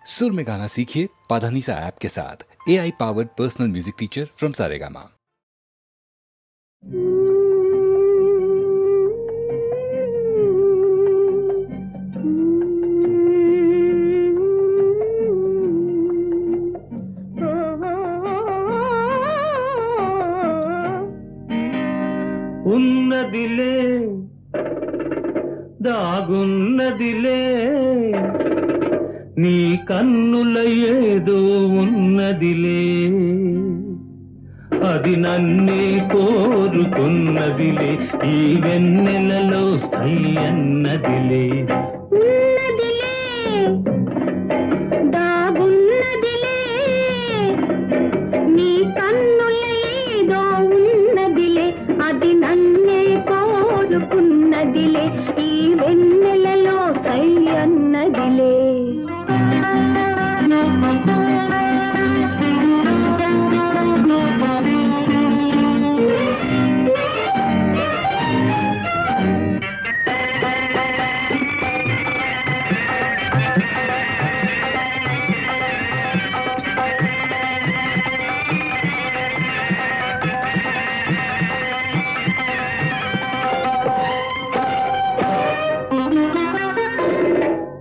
सुर में गाना सीखिए पाधानीसा ऐप के साथ। AI powered personal music teacher from Saregama. ఉన్నదిలే దాగున్నదిలే నీ కన్నుల ఏదో ఉన్నదిలే అది నన్నే కోరుకున్నదిలే ఈ వెన్నెలలో సై అన్నదిలే ఉన్నదిలే ఈ వెన్నెలలో సై అన్నదిలే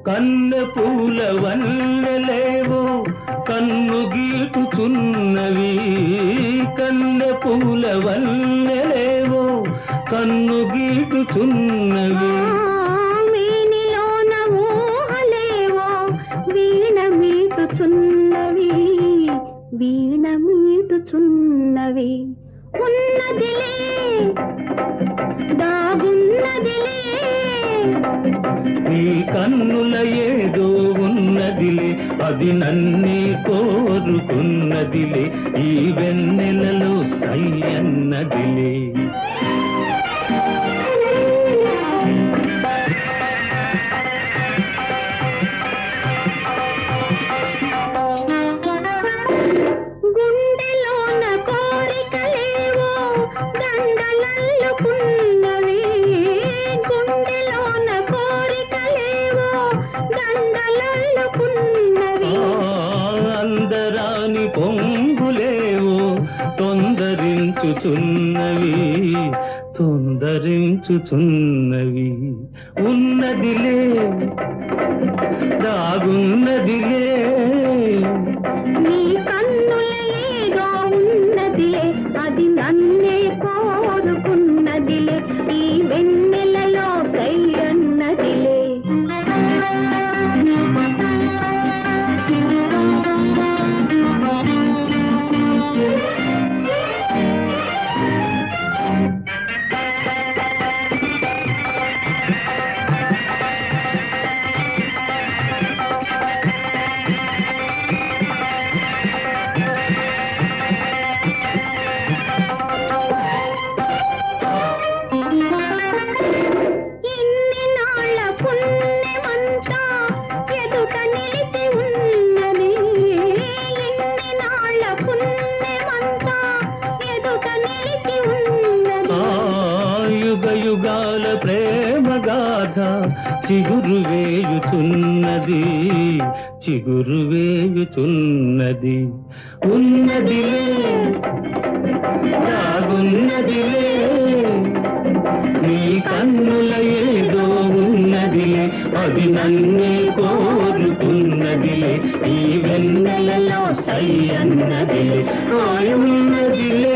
కన్నె పూల వన్నెలేవో కన్ను గీటుచున్నవి కన్నె పూల వన్నెలేవో కన్ను గీటుచున్నవి వీణిలోన ఊహలేవో వీణ మీటుచున్నవి వీణ మీటుచున్నవి ఉన్నదిలే దాగున్నదిలే నీ కన్నుల ఏదో ఉన్నదిలే అది నన్నే కోరుకున్నదిలే ఈ వెన్నెలలో సై అన్నదిలే గుండెలోన కోరికలేవో దండలల్లుకున్నవి గుండెలోన కోరికలేవో దండలల్లుకున్నవి అందరాని పొంగులేవో తొందరించుచున్నవి తొందరించుచున్నవి ఉన్నదిలే దాగున్నదిలే నీ కన్నుల ఏదో ఉన్నదిలే అది నన్నే కోరుకున్నదిలే ఈ వెన్నెలలో సై అన్నదిలే యుగాల ప్రేమ గాథ చిగురు వేయుచున్నది చిగురు వేయుచున్నది ఉన్నదిలే దాగున్నదిలే నీ కన్నుల ఏదో ఉన్నదిలే అది నన్నే కోరుకున్నదిలే ఈ వెన్నెలలో సై అన్నదిలే ఉన్నదిలే